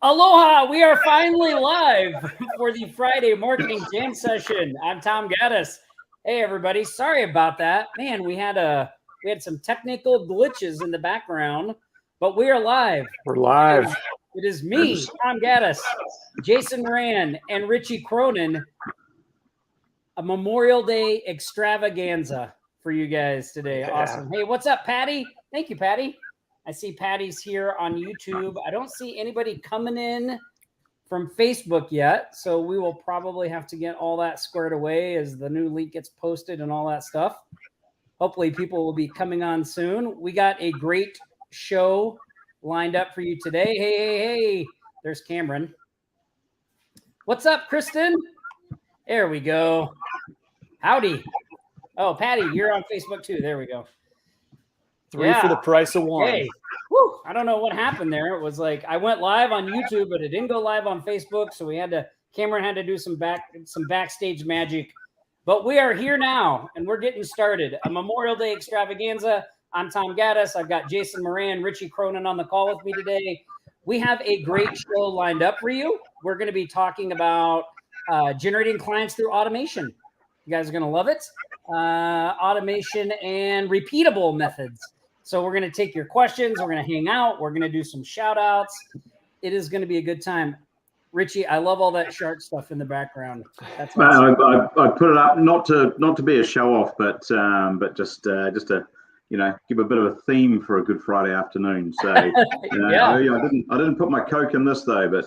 Aloha! We are finally live for the Friday Marketing Jam Session. I'm Tom Gaddis. Hey, everybody. Sorry about that. Man, we had some technical glitches in the background, but we are live. We're live. It is me, Tom Gaddis, Jason Moran, and Richie Cronin. A Memorial Day extravaganza for you guys today. Yeah. Awesome. Hey, what's up, Patty? Thank you, Patty. I see Patty's here on YouTube. I don't see anybody coming in from Facebook yet, so we will probably have to get all that squared away as the new link gets posted and all that stuff. Hopefully people will be coming on soon. We got a great show lined up for you today. Hey. There's Cameron. What's up, Kristen? There we go. Howdy. Oh, Patty, you're on Facebook too. There we go. Three for the price of one. Hey. Woo. I don't know what happened there. It was like I went live on YouTube, but it didn't go live on Facebook. So Cameron had to do some backstage magic. But we are here now, and we're getting started. A Memorial Day extravaganza. I'm Tom Gaddis. I've got Jason Moran, Richie Cronin on the call with me today. We have a great show lined up for you. We're going to be talking about generating clients through automation. You guys are going to love it. Automation and repeatable methods. So we're going to take your questions. We're going to hang out. We're going to do some shout outs. It is going to be a good time. Richie, I love all that shark stuff in the background. That's awesome. I put it up not to be a show off, but just to give a bit of a theme for a Good Friday afternoon. So yeah. I didn't put my Coke in this though, but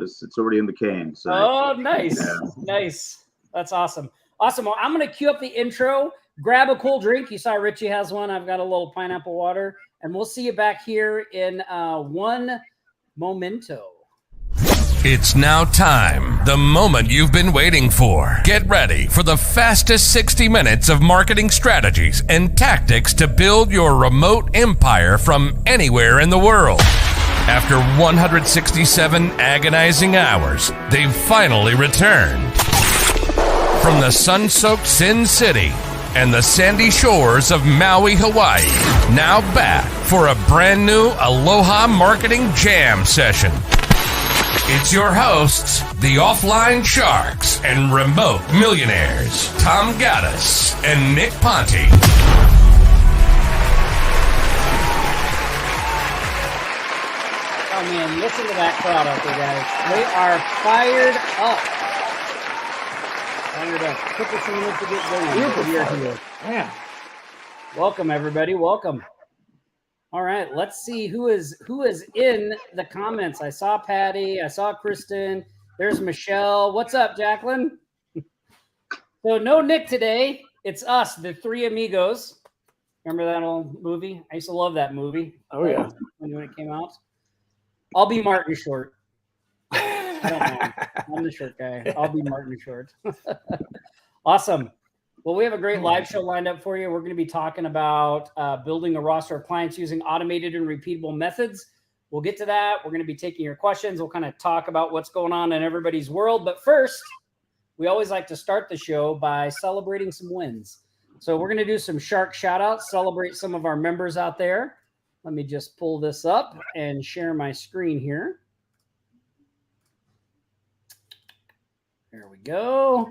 it's already in the can. So oh, nice, nice. That's awesome. Awesome. Well, I'm going to cue up the intro. Grab a cool drink. You saw Richie has one. I've got a little pineapple water, and we'll see you back here in one momento. It's now time, the moment you've been waiting for. Get ready for the fastest 60 minutes of marketing strategies and tactics to build your remote empire from anywhere in the world. After 167 agonizing hours, they've finally returned. From the sun-soaked Sin City and the sandy shores of Maui, Hawaii, now back for a brand new Aloha Marketing Jam Session. It's your hosts, the Offline Sharks and Remote Millionaires, Tom Gaddis and Nick Ponte. Oh man, listen to that crowd out there, guys. They are fired up. Took us a minute to get going. Here. Yeah. Welcome, everybody. Welcome. All right, let's see who is in the comments. I saw Patty. I saw Kristen. There's Michelle. What's up, Jacqueline? So no Nick today. It's us, the three amigos. Remember that old movie? I used to love that movie. Oh yeah. When it came out. I'll be Martin Short. I don't know. I'm the short guy. I'll be Martin Short. Awesome. Well, we have a great live show lined up for you. We're going to be talking about building a roster of clients using automated and repeatable methods. We'll get to that. We're going to be taking your questions. We'll kind of talk about what's going on in everybody's world. But first, we always like to start the show by celebrating some wins. So we're going to do some shark shout outs, celebrate some of our members out there. Let me just pull this up and share my screen here. There we go.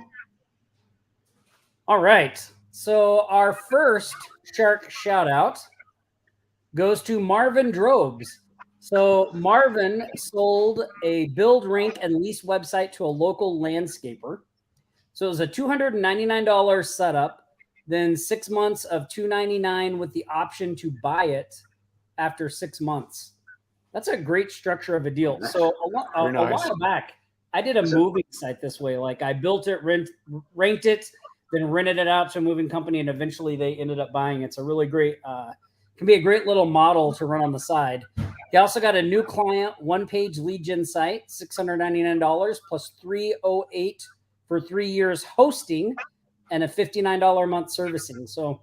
All right. So our first shark shout out goes to Marvin Drobes. So Marvin sold a build, rank, and lease website to a local landscaper. So it was a $299 setup, then 6 months of $299 with the option to buy it after 6 months. That's a great structure of a deal. So a while back, I did a moving site this way. Like I built it, ranked it, then rented it out to a moving company, and eventually they ended up buying it. It's a really great, can be a great little model to run on the side. He also got a new client, one-page lead gen site, $699 plus $308 for 3 years hosting and a $59 a month servicing. So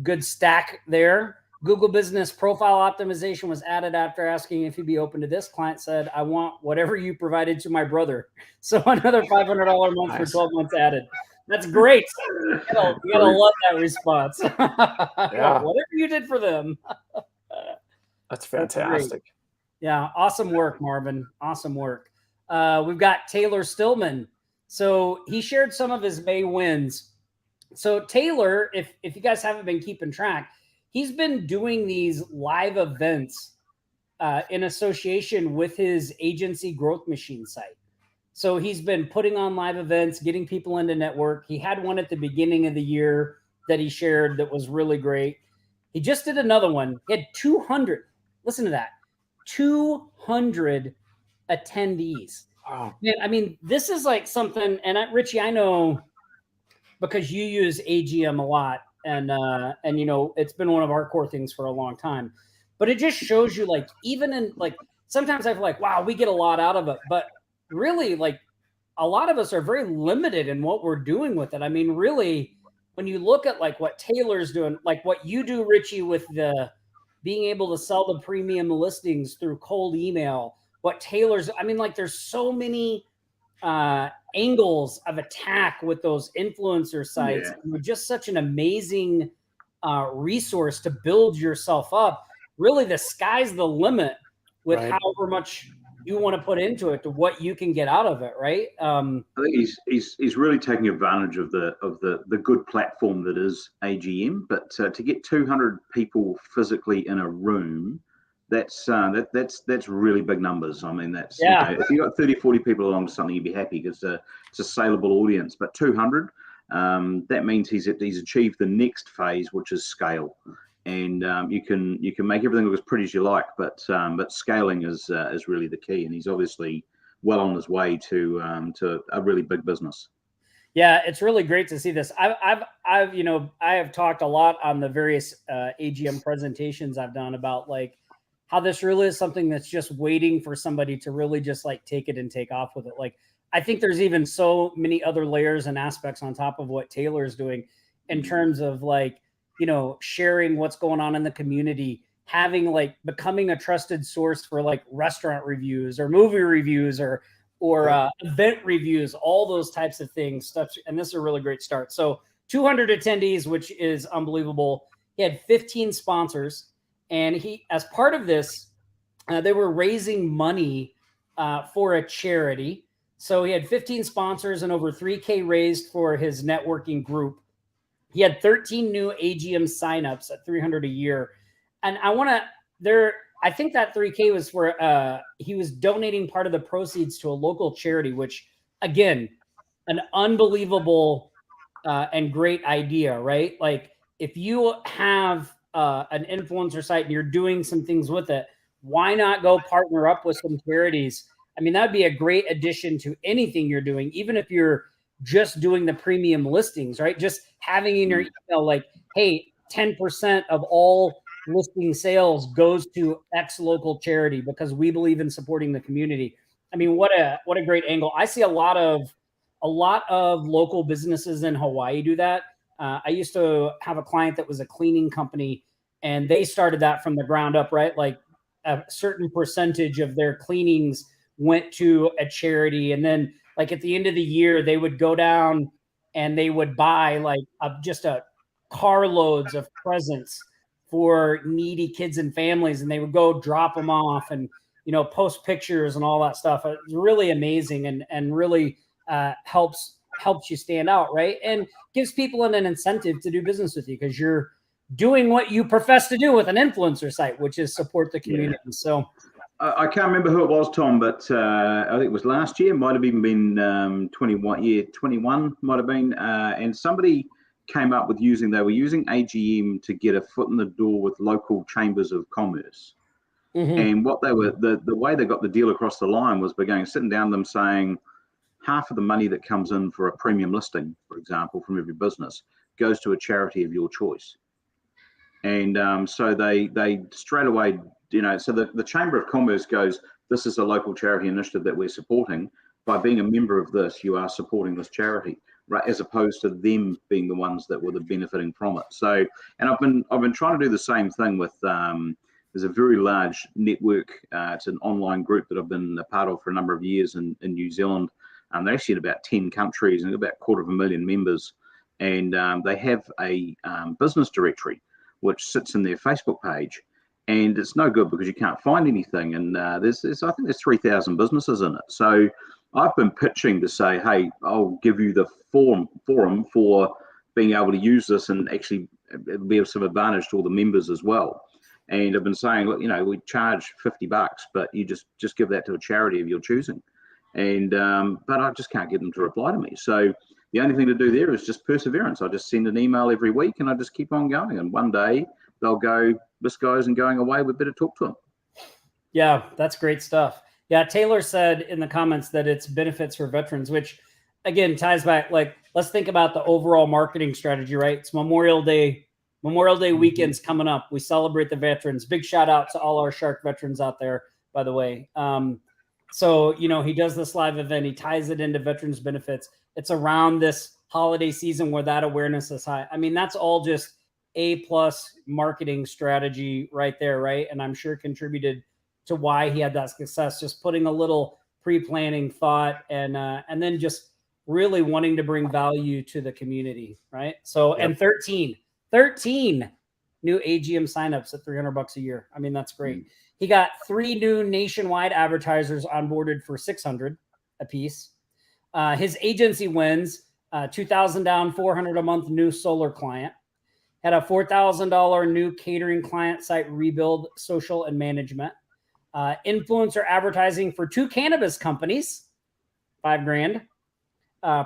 good stack there. Google Business Profile Optimization was added after asking if he'd be open to this. Client said, I want whatever you provided to my brother. So another $500 a month for 12 months added. That's great. You gotta love that response. Yeah. Whatever you did for them. That's fantastic. Yeah. Awesome work, Marvin. Awesome work. We've got Taylor Stillman. So he shared some of his May wins. So Taylor, if you guys haven't been keeping track, he's been doing these live events in association with his agency Growth Machine site. So he's been putting on live events, getting people into network. He had one at the beginning of the year that he shared that was really great. He just did another one. He had 200. Listen to that. 200 attendees. Wow. Man, I mean, this is like something, and Richie, I know because you use AGM a lot, and you know, it's been one of our core things for a long time. But it just shows you, like, even in, like, sometimes I feel like, wow, we get a lot out of it, but really, like, a lot of us are very limited in what we're doing with it. I mean, really, when you look at like what Taylor's doing, like what you do, Richie, with the being able to sell the premium listings through cold email, what Taylor's, I mean, like, there's so many angles of attack with those influencer sites. Yeah. You're just such an amazing resource to build yourself up. Really, the sky's the limit with Right. however much you want to put into it to what you can get out of it, right? I think he's really taking advantage of the good platform that is AGM. But to get 200 people physically in a room, that's really big numbers. I mean, that's, Yeah. you know, if you got 30, 40 people along to something, you'd be happy because it's a saleable audience. But 200, that means he's achieved the next phase, which is scale. And you can make everything look as pretty as you like, but scaling is really the key. And he's obviously well on his way to a really big business. Yeah, it's really great to see this. I've you know, I have talked a lot on the various AGM presentations I've done about like how this really is something that's just waiting for somebody to really just like take it and take off with it. Like, I think there's even so many other layers and aspects on top of what Taylor's doing in terms of like, you know, sharing what's going on in the community, having like becoming a trusted source for like restaurant reviews or movie reviews or event reviews, all those types of things. And this is a really great start. So 200 attendees, which is unbelievable. He had 15 sponsors, and he, as part of this, they were raising money for a charity. So he had 15 sponsors and over $3,000 raised for his networking group. He had 13 new AGM signups at $300 a year. And I think that $3,000 was for, he was donating part of the proceeds to a local charity, which, again, an unbelievable and great idea, right? Like, if you have an influencer site and you're doing some things with it, why not go partner up with some charities? I mean, that'd be a great addition to anything you're doing, even if you're just doing the premium listings, right? Just having in your email, like, hey, 10% of all listing sales goes to X local charity because we believe in supporting the community. I mean, what a great angle. I see a lot of local businesses in Hawaii do that. I used to have a client that was a cleaning company, and they started that from the ground up, right? Like, a certain percentage of their cleanings went to a charity. And then, like, at the end of the year, they would go down and they would buy like just a carloads of presents for needy kids and families. And they would go drop them off and, you know, post pictures and all that stuff. It's really amazing and really helps you stand out, right? And gives people an incentive to do business with you because you're doing what you profess to do with an influencer site, which is support the community. Yeah. So I can't remember who it was, Tom, but I think it was last year. Might have even been 21 might have been. And somebody came up with they were using AGM to get a foot in the door with local chambers of commerce. Mm-hmm. And what they were, the way they got the deal across the line was by sitting down them saying, half of the money that comes in for a premium listing, for example, from every business, goes to a charity of your choice. And so they straight away, you know, so the Chamber of Commerce goes, this is a local charity initiative that we're supporting. By being a member of this, you are supporting this charity, right? As opposed to them being the ones that were benefiting from it. So, and I've been trying to do the same thing with, there's a very large network. It's an online group that I've been a part of for a number of years in New Zealand. They're actually in about 10 countries and about 250,000 members. And they have a business directory, which sits in their Facebook page. and it's no good because you can't find anything. And I think there's 3,000 businesses in it. So I've been pitching to say, hey, I'll give you the forum for being able to use this, and actually it'll be of some advantage to all the members as well. And I've been saying, look, we charge $50, but you just give that to a charity of your choosing. And but I just can't get them to reply to me. So the only thing to do there is just perseverance. I just send an email every week, and I just keep on going. And one day they'll go, this guy isn't going away, we better talk to him. Yeah, that's great stuff. Yeah, Taylor said in the comments that it's benefits for veterans, which again ties back, like, let's think about the overall marketing strategy, right? It's Memorial Day weekend's coming up. We celebrate the veterans. Big shout out to all our Shark veterans out there, by the way. So, he does this live event. He ties it into veterans benefits. It's around this holiday season where that awareness is high. I mean, that's all just A+ marketing strategy right there, right? And I'm sure contributed to why he had that success, just putting a little pre-planning thought and then just really wanting to bring value to the community, right? So, yep. And 13 new AGM signups at $300 a year. I mean, that's great. He got 3 new nationwide advertisers onboarded for $600 a piece. His agency wins, $2,000 down, $400 a month new solar client. Had a $4,000 new catering client site rebuild, social and management. Influencer advertising for 2 cannabis companies, $5,000.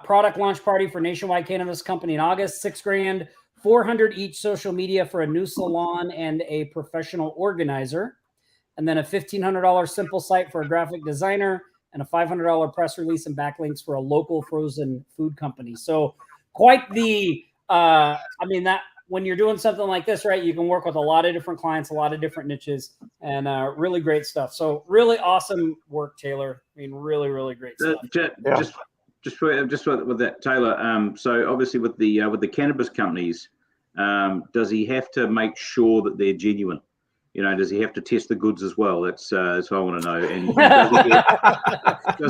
Product launch party for nationwide cannabis company in August, $6,000. $400 each social media for a new salon and a professional organizer. And then a $1,500 simple site for a graphic designer, and a $500 press release and backlinks for a local frozen food company. So quite the, that when you're doing something like this, right, you can work with a lot of different clients, a lot of different niches, and really great stuff. So really awesome work, Taylor. I mean, really, really great stuff. Just with that, Taylor. So obviously with the cannabis companies, does he have to make sure that they're genuine? Does he have to test the goods as well? That's what I want to know. And does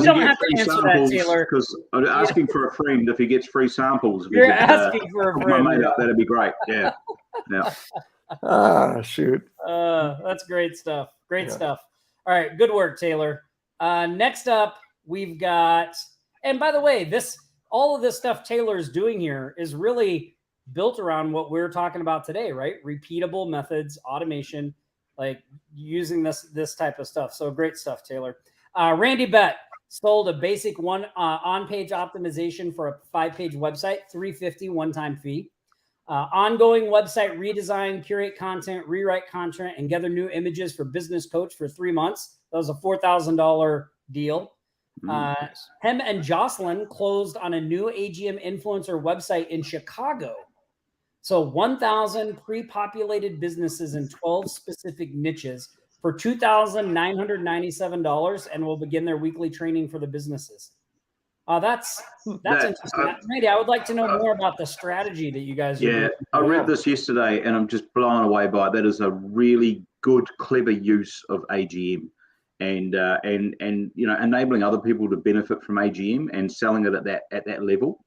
he get free samples? Because I'm asking for a friend if he gets free samples. You're asking for a friend. That'd be great. Yeah. Shoot. That's great stuff. Great stuff. All right. Good work, Taylor. Next up, we've got, and by the way, all of this stuff Taylor is doing here is really built around what we're talking about today, right? Repeatable methods, automation, like using this type of stuff. So great stuff, Taylor. Randy Bett sold a basic on-page optimization for a 5-page website, $350 one-time fee. Ongoing website redesign, curate content, rewrite content, and gather new images for business coach for 3 months. That was a $4,000 deal. Him and Jocelyn closed on a new AGM influencer website in Chicago. So 1,000 pre-populated businesses in 12 specific niches for $2,997, and will begin their weekly training for the businesses. That's interesting. Randy, I would like to know more about the strategy that you guys are doing. I read this yesterday, and I'm just blown away by it. That is a really good, clever use of AGM, and enabling other people to benefit from AGM and selling it at that level.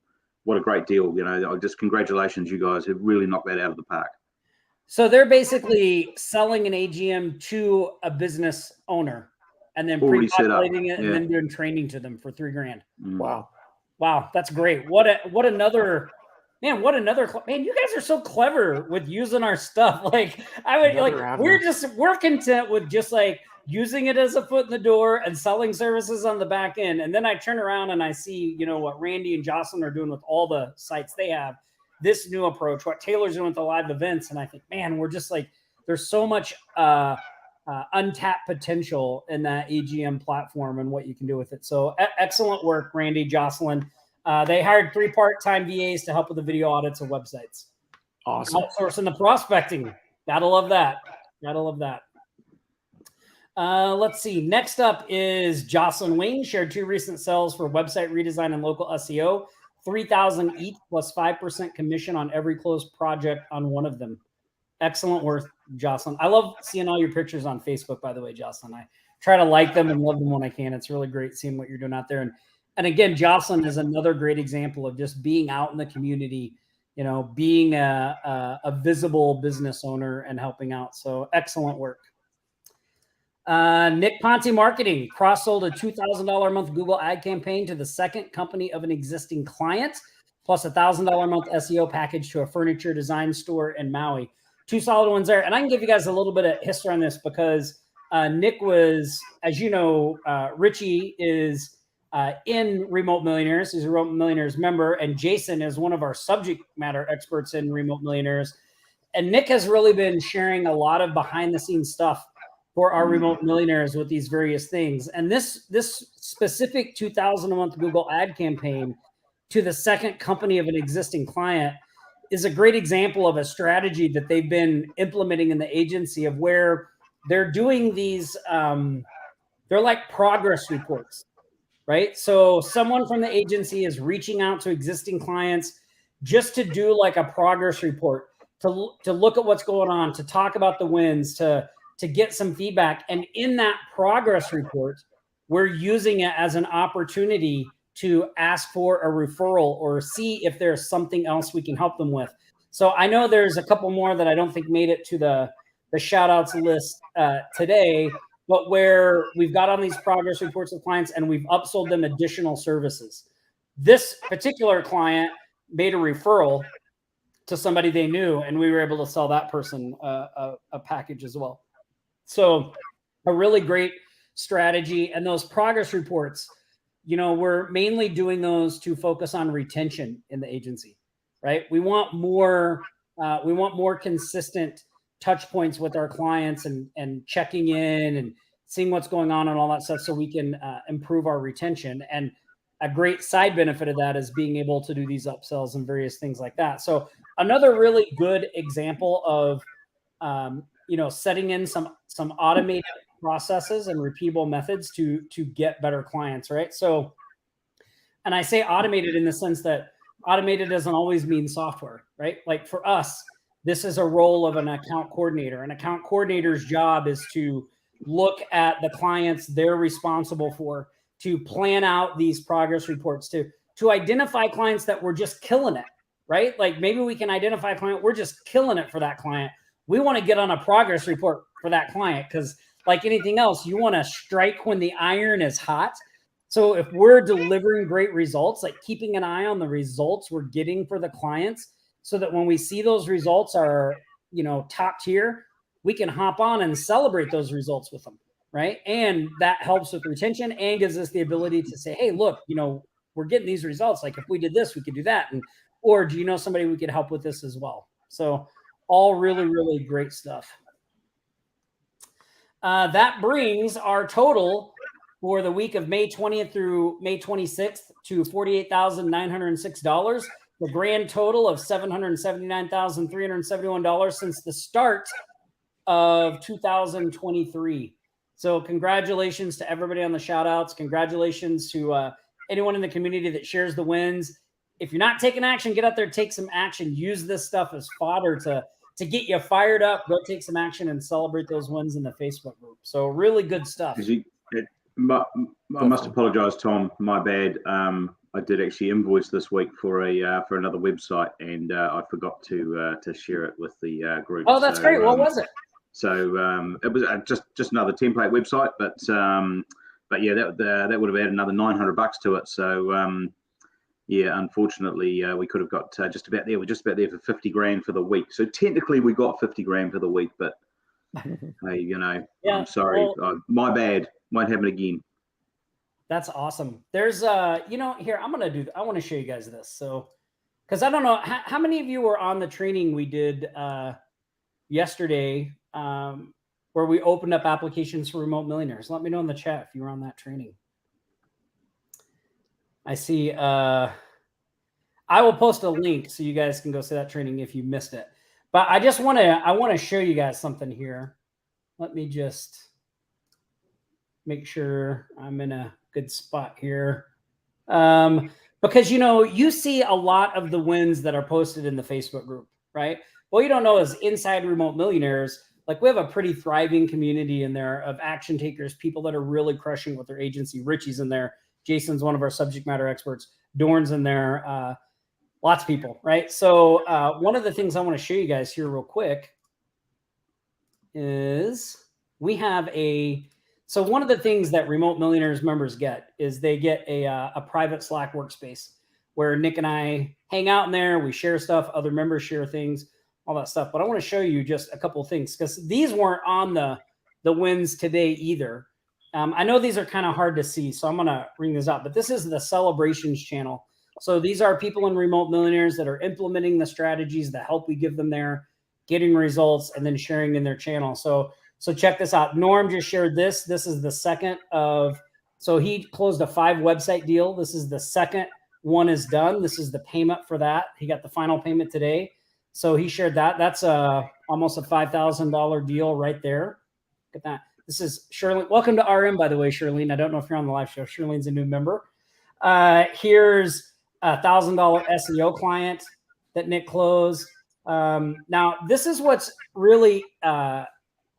What a great deal. Just congratulations. You guys have really knocked that out of the park. So they're basically selling an AGM to a business owner and then pre-populating it and then doing training to them for $3,000. Wow. That's great. Man, you guys are so clever with using our stuff. Like we're content with just like using it as a foot in the door and selling services on the back end. And then I turn around and I see, what Randy and Jocelyn are doing with all the sites they have, this new approach, what Taylor's doing with the live events. And I think, man, we're just like, there's so much untapped potential in that AGM platform and what you can do with it. So excellent work, Randy, Jocelyn. They hired 3 part-time VAs to help with the video audits of websites. Awesome. Outsourcing the prospecting. Gotta love that. Let's see. Next up is Jocelyn Wayne. Shared 2 recent sales for website redesign and local SEO. $3,000 each plus 5% commission on every closed project on one of them. Excellent work, Jocelyn. I love seeing all your pictures on Facebook, by the way, Jocelyn. I try to like them and love them when I can. It's really great seeing what you're doing out there. And again, Jocelyn is another great example of just being out in the community, being a visible business owner and helping out. So excellent work. Nick Ponte Marketing cross-sold a $2,000 a month Google ad campaign to the second company of an existing client, plus a $1,000 a month SEO package to a furniture design store in Maui. 2 solid ones there. And I can give you guys a little bit of history on this because Nick was, as you know, Richie is in Remote Millionaires. He's a Remote Millionaires member. And Jason is one of our subject matter experts in Remote Millionaires. And Nick has really been sharing a lot of behind-the-scenes stuff for our Remote Millionaires with these various things. And this specific $2,000 a month Google ad campaign to the second company of an existing client is a great example of a strategy that they've been implementing in the agency of where they're doing these, they're like progress reports, right? So someone from the agency is reaching out to existing clients just to do like a progress report, to look at what's going on, to talk about the wins, to get some feedback. And in that progress report, we're using it as an opportunity to ask for a referral or see if there's something else we can help them with. So I know there's a couple more that I don't think made it to the shout outs list today, but where we've got on these progress reports with clients and we've upsold them additional services. This particular client made a referral to somebody they knew, and we were able to sell that person a package as well. So a really great strategy. And those progress reports, you know, we're mainly doing those to focus on retention in the agency, right? We want more consistent touch points with our clients and checking in and seeing what's going on and all that stuff so we can improve our retention. And a great side benefit of that is being able to do these upsells and various things like that. So another really good example of, you know, setting in some automated processes and repeatable methods to get better clients, right? So, and I say automated in the sense that automated doesn't always mean software, right? Like for us, this is a role of an account coordinator. An account coordinator's job is to look at the clients they're responsible for, to plan out these progress reports, to identify clients that we're just killing it, right? Like maybe we can identify a client, we're just killing it for that client. We want to get on a progress report for that client because like anything else, you want to strike when the iron is hot. So if we're delivering great results, like keeping an eye on the results we're getting for the clients so that when we see those results are, you know, top tier, we can hop on and celebrate those results with them, right? And that helps with retention and gives us the ability to say, hey, look, you know, we're getting these results. Like if we did this, we could do that. And, or do you know somebody we could help with this as well? So all really, really great stuff. That brings our total for the week of May 20th through May 26th to $48,906. The grand total of $779,371 since the start of 2023. So congratulations to everybody on the shout outs. Congratulations to anyone in the community that shares the wins. If you're not taking action, get out there, take some action. Use this stuff as fodder to get you fired up. Go take some action and celebrate those wins in the Facebook group. So really good stuff. I must apologize, Tom. My bad. I did actually invoice this week for another website, and I forgot to share it with the group. Oh, that's great. What was it? So it was just another template website, but yeah, that would have added another $900 to it. So yeah, unfortunately, we could have got just about there. We're just about there for 50 grand for the week. So technically, we got 50 grand for the week, but hey, you know, yeah, I'm sorry, my bad. Won't happen again. That's awesome. There's you know, here I want to show you guys this. So, because I don't know how many of you were on the training we did yesterday, where we opened up applications for Remote Millionaires. Let me know in the chat if you were on that training. I see. I will post a link so you guys can go see that training if you missed it. But I want to show you guys something here. Let me just make sure I'm in a good spot here. Because, you know, you see a lot of the wins that are posted in the Facebook group, right? What you don't know is inside Remote Millionaires, like we have a pretty thriving community in there of action takers, people that are really crushing with their agency. Richie's in there. Jason's one of our subject matter experts. Dorn's in there. Lots of people, right? So one of the things I want to show you guys here real quick is we have a So one of the things that Remote Millionaires members get is they get a private Slack workspace where Nick and I hang out in there. We share stuff. Other members share things, all that stuff. But I want to show you just a couple of things because these weren't on the wins today either. I know these are kind of hard to see, so I'm going to bring this up. But this is the celebrations channel. So these are people in Remote Millionaires that are implementing the strategies, the help we give them there, getting results, and then sharing in their channel. So check this out. Norm just shared this. This is the second of, so he closed a 5 website deal. This is the second one is done. This is the payment for that. He got the final payment today. So he shared that. That's almost a $5,000 deal right there. Look at that. This is Shirley. Welcome to RM, by the way, Shirley. I don't know if you're on the live show. Shirley's a new member. Here's a $1,000 SEO client that Nick closed. Now, this is what's really,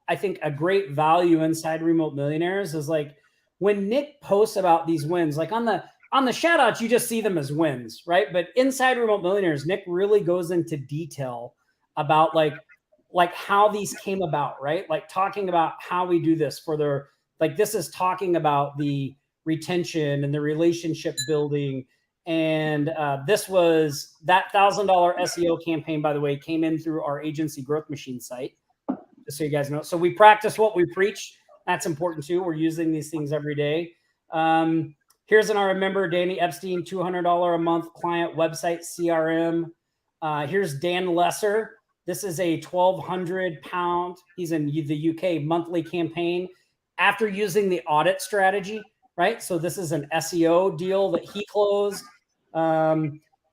I think, a great value inside Remote Millionaires is like when Nick posts about these wins, like on the shoutouts, you just see them as wins, right? But inside Remote Millionaires, Nick really goes into detail about like how these came about, right? Like talking about how we do this for their, like this is talking about the retention and the relationship building. And this was that $1,000 SEO campaign, by the way, came in through our agency growth machine site, just so you guys know. So we practice what we preach. That's important too. We're using these things every day. Here's an RM member, Danny Epstein, $200 a month client website CRM. Here's Dan Lesser. This is a 1,200 pound, he's in the UK, monthly campaign after using the audit strategy, right? So this is an SEO deal that he closed.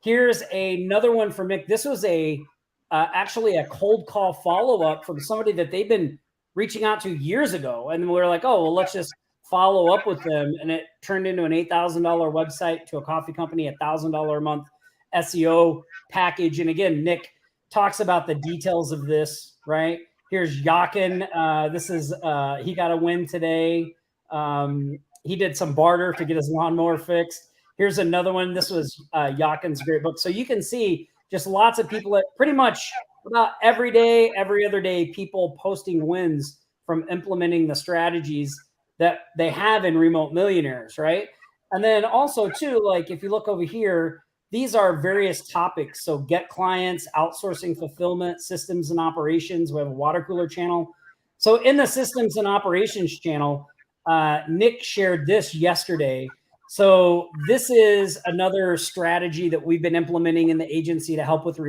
Here's another one for Mick. This was actually a cold call follow-up from somebody that they've been reaching out to years ago. And we were like, oh, well, let's just follow up with them. And it turned into an $8,000 website to a coffee company, $1,000 a month SEO package. And again, Nick talks about the details of this, right? Here's Yakin. This is, he got a win today. He did some barter to get his lawnmower fixed. Here's another one. This was Yakin's great book. So you can see just lots of people that pretty much about every day, every other day, people posting wins from implementing the strategies that they have in Remote Millionaires, right? And then also too, like if you look over here, these are various topics. So get clients, outsourcing fulfillment, systems and operations. We have a water cooler channel. So in the systems and operations channel, Nick shared this yesterday. So this is another strategy that we've been implementing in the agency to help with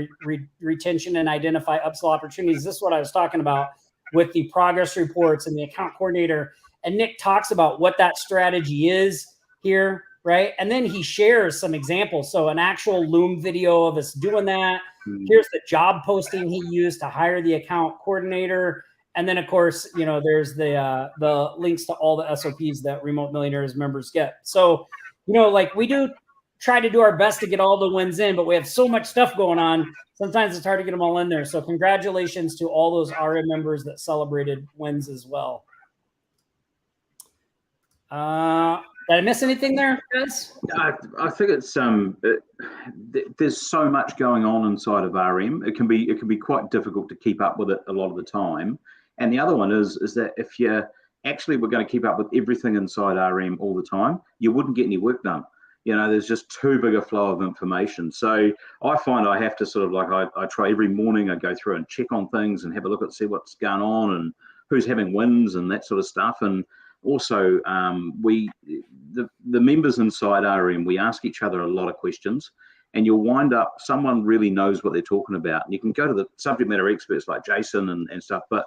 retention and identify upsell opportunities. This is what I was talking about with the progress reports and the account coordinator. And Nick talks about what that strategy is here, right? And then he shares some examples. So an actual Loom video of us doing that. Here's the job posting he used to hire the account coordinator. And then, of course, you know, there's the links to all the SOPs that Remote Millionaires members get. So, you know, like we do try to do our best to get all the wins in, but we have so much stuff going on. Sometimes it's hard to get them all in there. So congratulations to all those RM members that celebrated wins as well. Did I miss anything there, guys? I think it's there's so much going on inside of RM. It can be quite difficult to keep up with it a lot of the time. And the other one is that if you actually were going to keep up with everything inside RM all the time, you wouldn't get any work done. You know, there's just too big a flow of information. So I find I have to sort of like I try every morning. I go through and check on things and have a look at see what's going on and who's having wins and that sort of stuff. And also, the members inside RM, we ask each other a lot of questions, and you'll wind up someone really knows what they're talking about. And you can go to the subject matter experts like Jason and stuff, but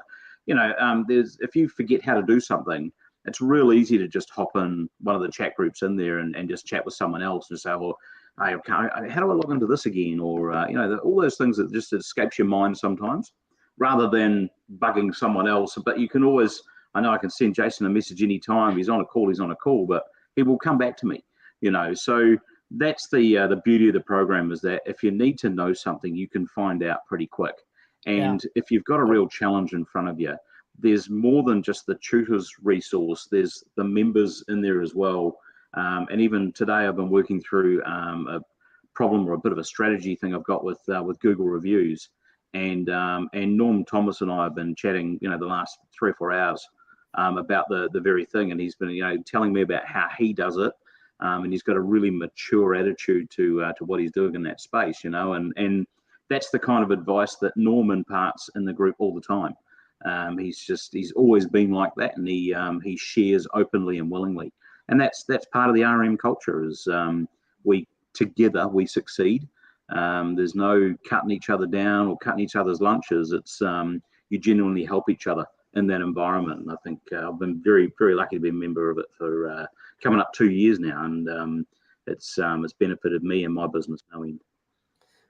you know, if you forget how to do something, it's real easy to just hop in one of the chat groups in there and just chat with someone else and say, well, hey, how do I log into this again? Or you know, all those things that just escapes your mind sometimes, rather than bugging someone else. But you can always, I know I can send Jason a message anytime. He's on a call, but he will come back to me, you know. So that's the beauty of the program, is that if you need to know something, you can find out pretty quick. And if you've got a real challenge in front of you, there's more than just the tutor's resource. There's the members in there as well. And even today, I've been working through a problem or a bit of a strategy thing I've got with Google reviews. And Norm Thomas and I have been chatting, you know, the last 3 or 4 hours about the very thing. And he's been, telling me about how he does it. And he's got a really mature attitude to what he's doing in that space, and that's the kind of advice that Norm imparts in the group all the time. He's always been like that, and he shares openly and willingly. And that's part of the RM culture is we succeed. There's no cutting each other down or cutting each other's lunches. It's you genuinely help each other in that environment. And I think I've been very, very lucky to be a member of it for coming up 2 years now, and it's benefited me and my business no end.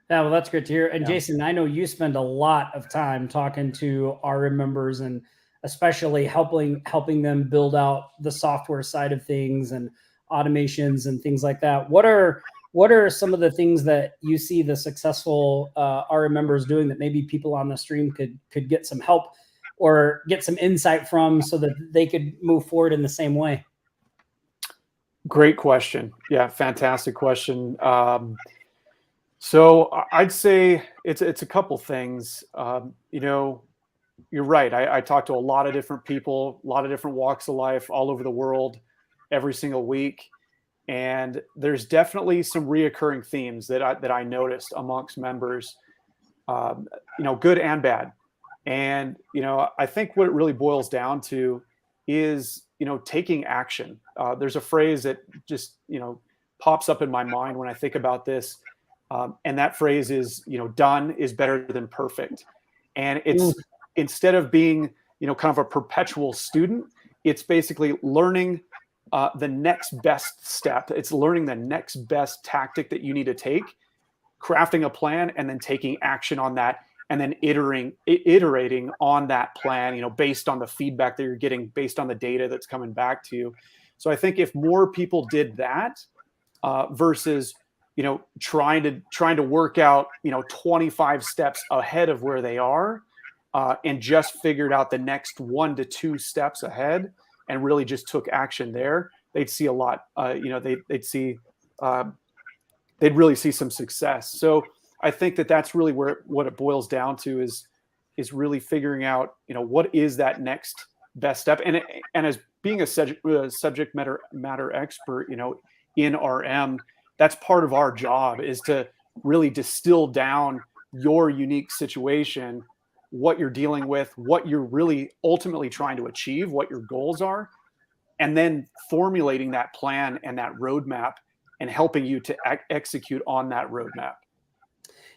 Yeah, well, that's great to hear. And Jason, I know you spend a lot of time talking to RM members and especially helping them build out the software side of things and automations and things like that. What are some of the things that you see the successful RM members doing that maybe people on the stream could get some help or get some insight from so that they could move forward in the same way? Great question. Yeah, fantastic question. So I'd say it's a couple things. You're right. I talk to a lot of different people, a lot of different walks of life all over the world every single week. And there's definitely some reoccurring themes that I noticed amongst members, good and bad. And, I think what it really boils down to is, taking action. There's a phrase that just, pops up in my mind when I think about this. And that phrase is, done is better than perfect. And it's instead of being, kind of a perpetual student, it's basically learning the next best step. It's learning the next best tactic that you need to take, crafting a plan, and then taking action on that, and then iterating on that plan, based on the feedback that you're getting, based on the data that's coming back to you. So I think if more people did that versus trying to work out, 25 steps ahead of where they are, and just figured out the next 1 to 2 steps ahead and really just took action there, they'd see a lot, they'd really see some success. So I think that's really what it boils down to is really figuring out, what is that next best step. And as being a subject matter expert, in RM, that's part of our job is to really distill down your unique situation, what you're dealing with, what you're really ultimately trying to achieve, what your goals are, and then formulating that plan and that roadmap and helping you to execute on that roadmap.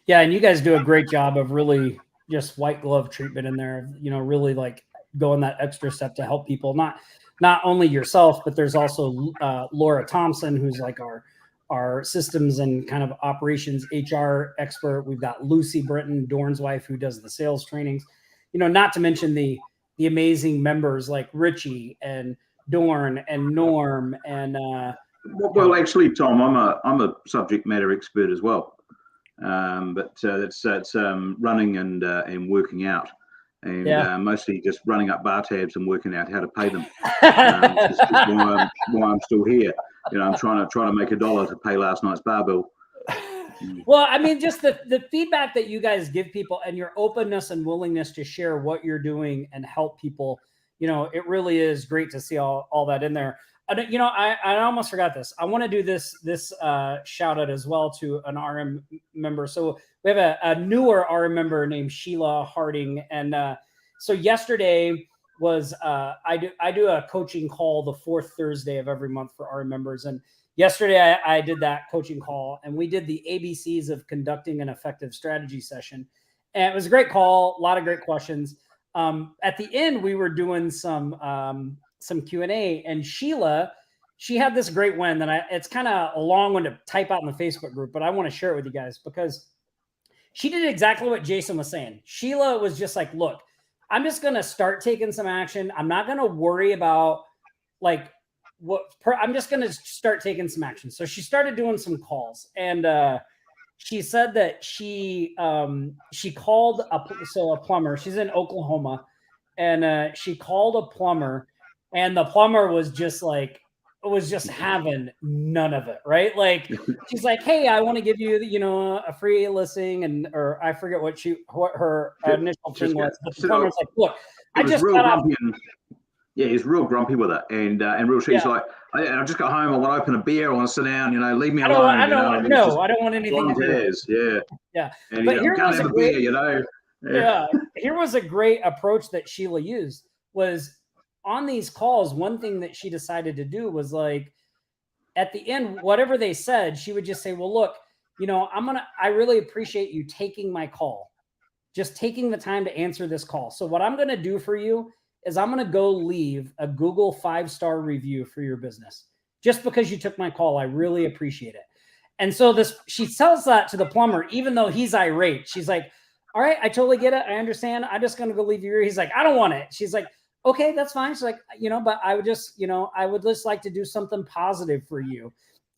Yeah, and you guys do a great job of really just white glove treatment in there, really like going that extra step to help people, not only yourself, but there's also Laura Thompson, who's like our systems and kind of operations HR expert. We've got Lucy Britton, Dorn's wife, who does the sales trainings, not to mention the amazing members like Richie and Dorn and Norm and well, actually, Tom, I'm a subject matter expert as well, but it's running and working out, and mostly just running up bar tabs and working out how to pay them. It's why I'm still here. I'm trying to make $1 to pay last night's bar bill. Well, I mean, just the feedback that you guys give people and your openness and willingness to share what you're doing and help people, it really is great to see all that in there. I almost forgot this. I want to do this shout out as well to an RM member. So we have a newer RM member named Sheila Harding. And so yesterday was I do a coaching call the 4th Thursday of every month for RM members. And yesterday I did that coaching call, and we did the ABCs of conducting an effective strategy session. And it was a great call, a lot of great questions. At the end, we were doing some Q&A, and Sheila, she had this great win that it's kind of a long one to type out in the Facebook group, but I want to share it with you guys because she did exactly what Jason was saying. Sheila was just like, look, I'm just going to start taking some action. I'm not going to worry about I'm just going to start taking some action. So she started doing some calls, and she said that she called a plumber. She's in Oklahoma, and she called a plumber, and the plumber was just having none of it, right? Like she's like, hey, I want to give you, a free listing, or I forget what her initial thing was. But the plumber's like, look, I just got off. Yeah, he's real grumpy with it, and real shit. He's like, I just got home. I want to open a beer. I want to sit down. Leave me alone. I don't want anything to do. Yeah. And but here was a great beer. Yeah. Here was a great approach that Sheila used. Was on these calls, one thing that she decided to do was like, at the end, whatever they said, she would just say, well, look, I really appreciate you taking my call, just taking the time to answer this call. So what I'm going to do for you is I'm going to go leave a Google 5-star review for your business just because you took my call. I really appreciate it. And so she tells that to the plumber, even though he's irate. She's like, all right, I totally get it. I understand. I'm just going to go leave you. He's like, I don't want it. She's like, okay, that's fine. She's like, but I would just like to do something positive for you.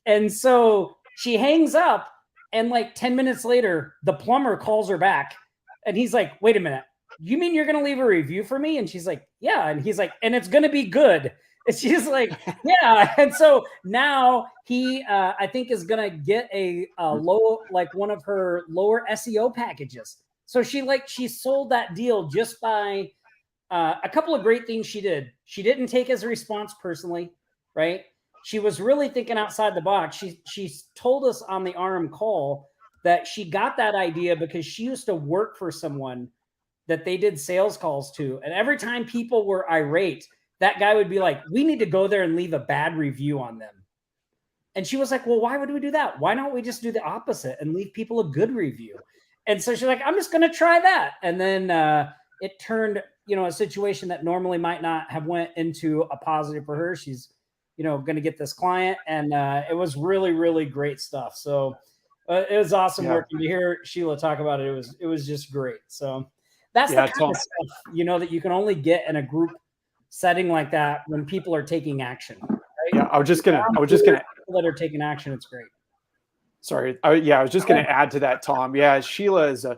And so she hangs up, and like 10 minutes later, the plumber calls her back, and he's like, wait a minute. You mean you're going to leave a review for me? And she's like, yeah. And he's like, and it's going to be good. And she's like, yeah. And so now he, I think, is going to get a one of her lower SEO packages. So she sold that deal just by a couple of great things she did. She didn't take his response personally, right? She was really thinking outside the box. She told us on the RM call that she got that idea because she used to work for someone that they did sales calls to. And every time people were irate, that guy would be like, we need to go there and leave a bad review on them. And she was like, well, why would we do that? Why don't we just do the opposite and leave people a good review? And so she's like, I'm just going to try that. And then it turned, a situation that normally might not have went into a positive for her. She's, going to get this client. And it was really, really great stuff. So it was awesome working to hear Sheila talk about it. It was just great. So that's the kind of stuff, that you can only get in a group setting like that when people are taking action. Right? Yeah, I was just gonna people that are taking action. It's great. Sorry. I was just going to add to that, Tom. Yeah, Sheila is a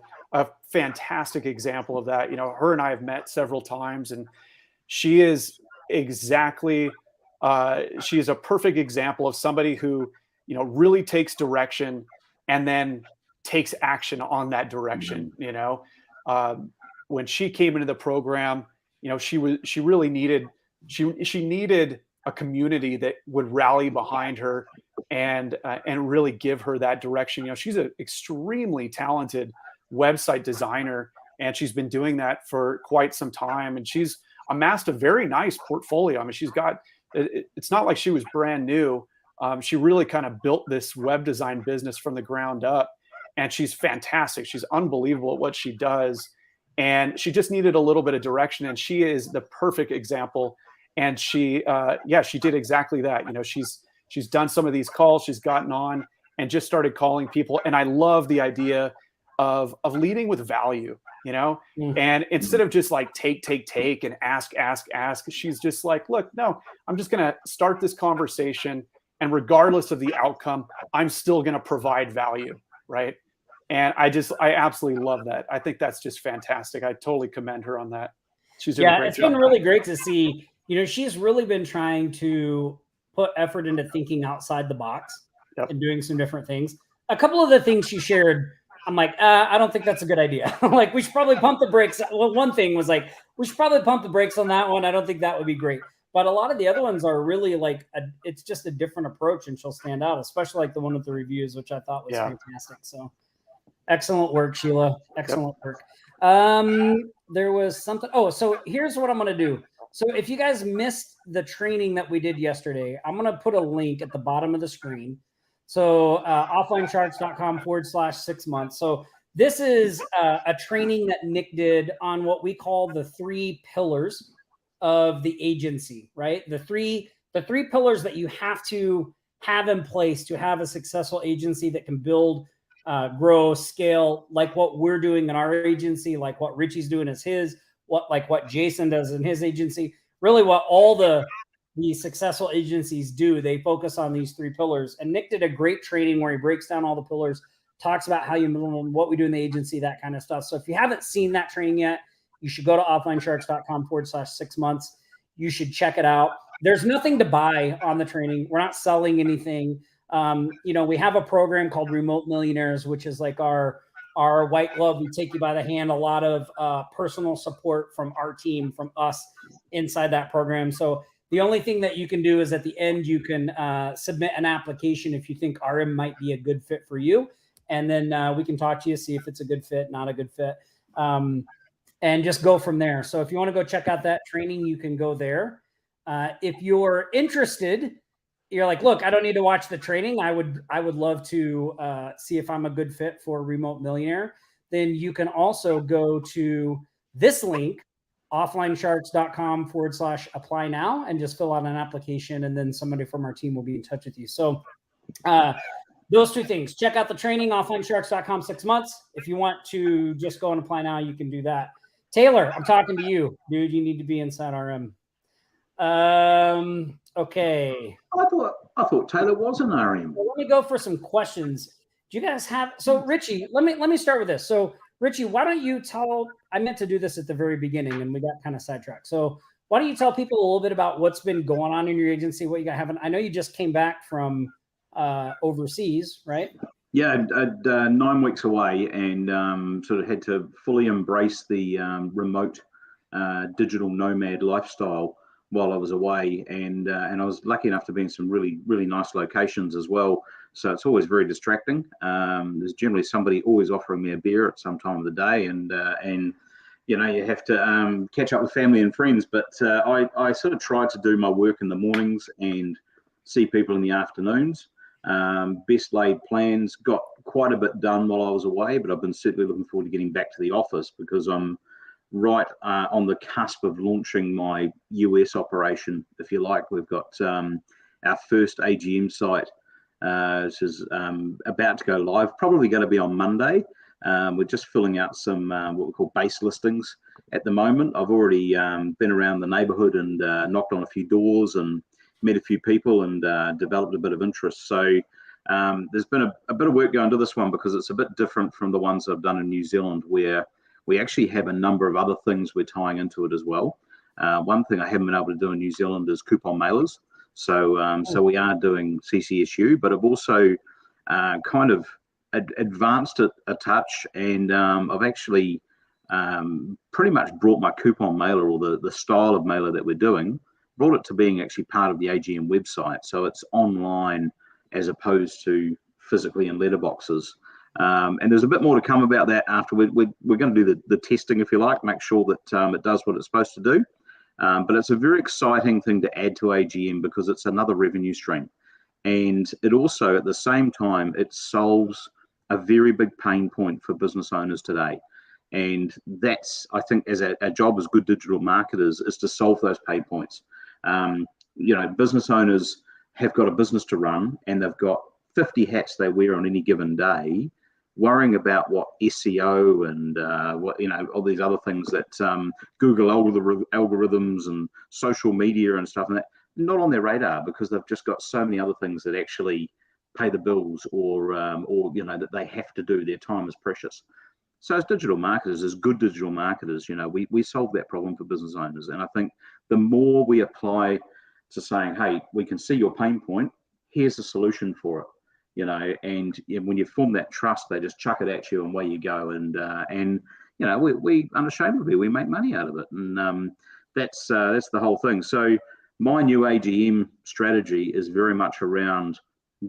fantastic example of that. Her and I have met several times, and she is exactly, she is a perfect example of somebody who, really takes direction and then takes action on that direction. When she came into the program, she really needed, she needed a community that would rally behind her and really give her that direction. She's an extremely talented website designer, and she's been doing that for quite some time. And she's amassed a very nice portfolio. I mean, she's got, it's not like she was brand new. She really kind of built this web design business from the ground up, and she's fantastic. She's unbelievable at what she does. And she just needed a little bit of direction. And she is the perfect example. And she did exactly that. She's done some of these calls. She's gotten on and just started calling people. And I love the idea of leading with value, and instead of just like take and ask, she's just like, look, no, I'm just going to start this conversation. And regardless of the outcome, I'm still going to provide value. Right. And I absolutely love that. I think that's just fantastic. I totally commend her on that. She's doing a great job. Been really great to see. She's really been trying to put effort into thinking outside the box and doing some different things. A couple of the things she shared, I'm like, I don't think that's a good idea. Like, we should probably pump the brakes. Well, one thing was like, we should probably pump the brakes on that one. I don't think that would be great. But a lot of the other ones are really like, it's just a different approach, and she'll stand out, especially like the one with the reviews, which I thought was fantastic. So excellent work, Sheila. Excellent work. There was something. Oh, so here's what I'm going to do. So if you guys missed the training that we did yesterday, I'm going to put a link at the bottom of the screen. So offlinesharks.com/6 months. So this is a training that Nick did on what we call the 3 pillars of the agency, right? The three pillars that you have to have in place to have a successful agency that can build, grow, scale, like what we're doing in our agency, like what Richie's doing as his, what Jason does in his agency, really what all the successful agencies do. They focus on these 3 pillars. And Nick did a great training where he breaks down all the pillars, talks about how what we do in the agency, that kind of stuff. So if you haven't seen that training yet, you should go to offlinesharks.com/6 months. You should check it out. There's nothing to buy on the training. We're not selling anything. We have a program called Remote Millionaires, which is like our our white glove. We take you by the hand. A lot of personal support from our team, from us inside that program. So the only thing that you can do is at the end, you can submit an application if you think RM might be a good fit for you. And then we can talk to you, see if it's a good fit, not a good fit, and just go from there. So if you want to go check out that training, you can go there. If you're interested, you're like, look, I don't need to watch the training. I would love to see if I'm a good fit for Remote Millionaire. Then you can also go to this link, offlinesharks.com/apply now, and just fill out an application. And then somebody from our team will be in touch with you. So those two things, check out the training, offlinesharks.com, 6 months. If you want to just go and apply now, you can do that. Taylor, I'm talking to you, dude. You need to be inside RM. Okay. I thought Taylor was an RM. Well, let me go for some questions. Do you guys have? So Richie, let me start with this. So Richie, why don't you tell? I meant to do this at the very beginning, and we got kind of sidetracked. So why don't you tell people a little bit about what's been going on in your agency? What you got having? I know you just came back from overseas, right? Yeah, 9 weeks away, and sort of had to fully embrace the remote digital nomad lifestyle while I was away, and I was lucky enough to be in some really, really nice locations as well. So it's always very distracting. There's generally somebody always offering me a beer at some time of the day, and you know, you have to catch up with family and friends. But I sort of tried to do my work in the mornings and see people in the afternoons. Best laid plans, got quite a bit done while I was away, but I've been certainly looking forward to getting back to the office because I'm right on the cusp of launching my US operation, if you like. We've got our first AGM site, which is about to go live, probably going to be on Monday. We're just filling out some what we call base listings at the moment. I've already been around the neighborhood and knocked on a few doors and met a few people and developed a bit of interest. So there's been a bit of work going to this one because it's a bit different from the ones I've done in New Zealand, where we actually have a number of other things we're tying into it as well. One thing I haven't been able to do in New Zealand is coupon mailers. So so we are doing CCSU, but I've also kind of advanced it a touch, and I've actually pretty much brought my coupon mailer, or the style of mailer that we're doing, brought it to being actually part of the AGM website. So it's online as opposed to physically in letterboxes. And there's a bit more to come about that after. We're going to do the testing, if you like, make sure that it does what it's supposed to do. But it's a very exciting thing to add to AGM because it's another revenue stream. And it also, at the same time, it solves a very big pain point for business owners today. And that's, I think, as a job as good digital marketers, is to solve those pain points. You know, business owners have got a business to run, and they've got 50 hats they wear on any given day, worrying about what SEO and what, you know, all these other things that Google algorithms and social media and stuff, and that not on their radar because they've just got so many other things that actually pay the bills, or you know, that they have to do. Their time is precious. So as digital marketers, as good digital marketers, you know, we solve that problem for business owners. And I think the more we apply to saying, hey, we can see your pain point, here's a solution for it, you know, and when you form that trust, they just chuck it at you and away you go. And you know, we unashamedly, we make money out of it. And that's the whole thing. So my new AGM strategy is very much around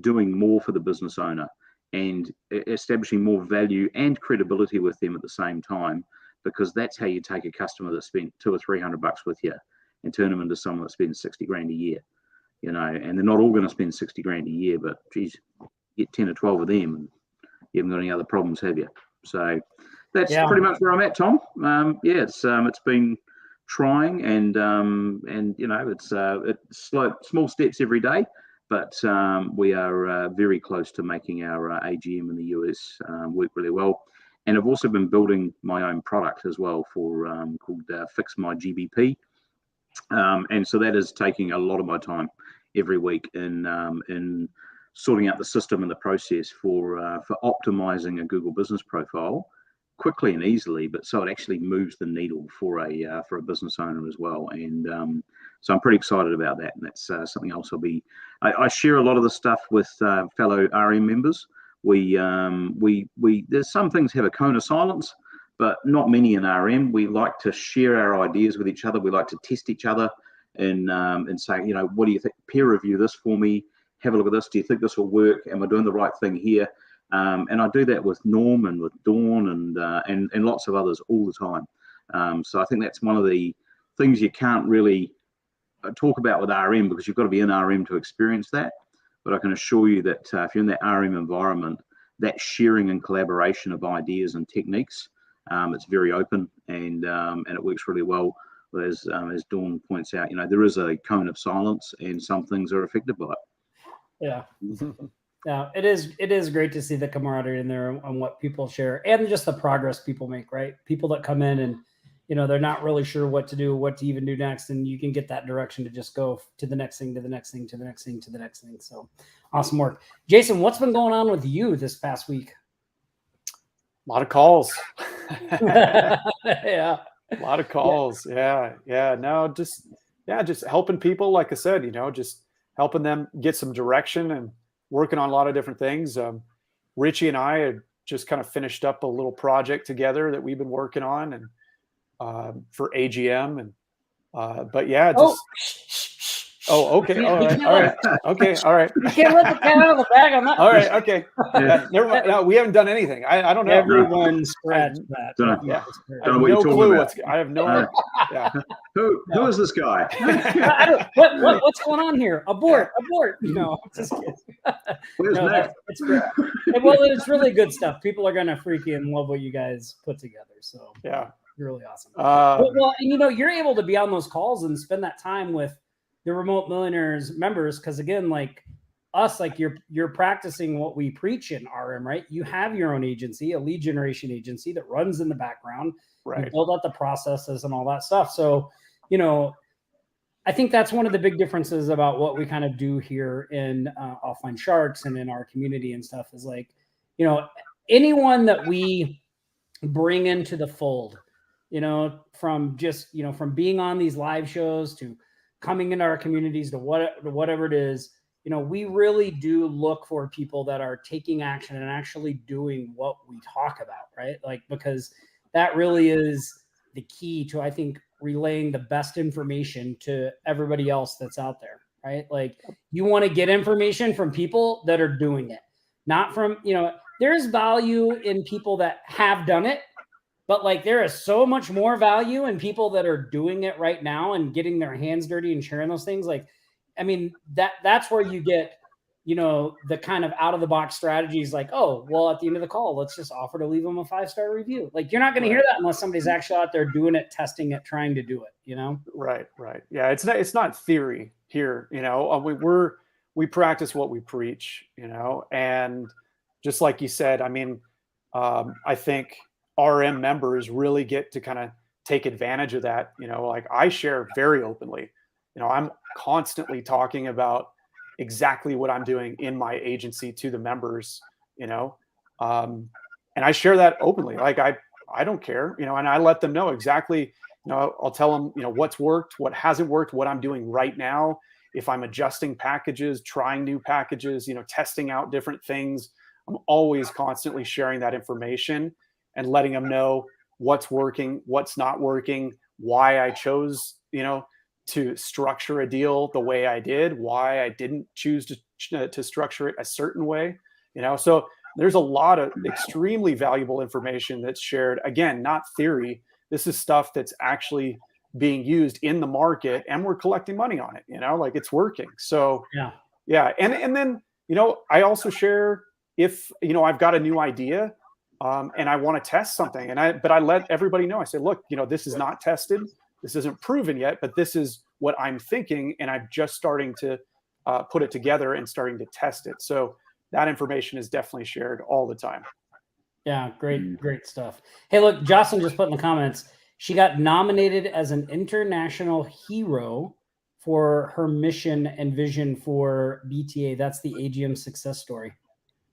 doing more for the business owner and establishing more value and credibility with them at the same time, because that's how you take a customer that spent $200 or $300 with you and turn them into someone that spends 60 grand a year, you know. And they're not all going to spend 60 grand a year, but geez, get 10 or 12 of them and you haven't got any other problems, have you? So that's pretty much where I'm at, Tom. Yeah, it's been trying, and you know, it's slow, small steps every day. But we are very close to making our AGM in the US work really well. And I've also been building my own product as well for called Fix My GBP. And so that is taking a lot of my time every week in sorting out the system and the process for optimizing a Google business profile quickly and easily, but so it actually moves the needle for a business owner as well. And so I'm pretty excited about that, and that's something else I share a lot of the stuff with fellow RM members, There's some things have a cone of silence, but not many in RM. We like to share our ideas with each other. We like to test each other and say, what do you think? Peer review this for me. Have a look at this. Do you think this will work? Am I doing the right thing here? And I do that with Norm and with Dawn and lots of others all the time. So I think that's one of the things you can't really talk about with RM, because you've got to be in RM to experience that. But I can assure you that if you're in that RM environment, that sharing and collaboration of ideas and techniques, it's very open and it works really well. As Dawn points out, there is a cone of silence, and some things are affected by it. Yeah. Yeah, it is great to see the camaraderie in there on what people share and just the progress people make, right? People that come in and, they're not really sure what to do, what to even do next. And you can get that direction to just go to the next thing, to the next thing, to the next thing, to the next thing. So awesome work. Jason, what's been going on with you this past week? A lot of calls. Yeah. A lot of calls. Yeah. No, just helping people. Like I said, just helping them get some direction and working on a lot of different things. Richie and I had just kind of finished up a little project together that we've been working on and for AGM and but yeah, just okay. All right. Okay. All right. You can't let the cat out of the bag on that. All right. Okay. Never mind. No, we haven't done anything. I don't know. Everyone scratched that. Don't know. Yeah. I don't know what you're talking about. I have no idea. Yeah. Who is this guy? What's going on here? Abort. No, just kidding. Where's Matt? Well, it's really good stuff. People are gonna freaking love what you guys put together. So yeah, you're really awesome. Well, and you're able to be on those calls and spend that time with the Remote Millionaires members, because again, like us, like you're practicing what we preach in RM, right? You have your own agency, a lead generation agency that runs in the background. Right. You build out the processes and all that stuff. So, I think that's one of the big differences about what we kind of do here in Offline Sharks and in our community and stuff is like, anyone that we bring into the fold, from just, from being on these live shows to coming into our communities to whatever it is, we really do look for people that are taking action and actually doing what we talk about, right? Like, because that really is the key to, I think, relaying the best information to everybody else that's out there, right? Like, you want to get information from people that are doing it, not from, there's value in people that have done it, but like there is so much more value in people that are doing it right now and getting their hands dirty and sharing those things. Like, I mean, that's where you get, the kind of out of the box strategies like, oh, well, at the end of the call, let's just offer to leave them a 5-star review. Like, you're not going to hear that unless somebody's actually out there doing it, testing it, trying to do it, Right. Yeah. It's not theory here. We practice what we preach, and just like you said, I mean, I think RM members really get to kind of take advantage of that. Like I share very openly, I'm constantly talking about exactly what I'm doing in my agency to the members, and I share that openly. Like I don't care, and I let them know exactly, I'll tell them, what's worked, what hasn't worked, what I'm doing right now. If I'm adjusting packages, trying new packages, testing out different things, I'm always constantly sharing that information and letting them know what's working, what's not working, why I chose, to structure a deal the way I did, why I didn't choose to structure it a certain way, So there's a lot of extremely valuable information that's shared. Again, not theory. This is stuff that's actually being used in the market, and we're collecting money on it. Like it's working. So yeah. And then I also share if I've got a new idea. And I want to test something, but I let everybody know. I say, look, this is not tested. This isn't proven yet, but this is what I'm thinking, and I'm just starting to put it together and starting to test it. So that information is definitely shared all the time. Yeah, great stuff. Hey, look, Jocelyn just put in the comments, she got nominated as an international hero for her mission and vision for BTA. That's the AGM success story.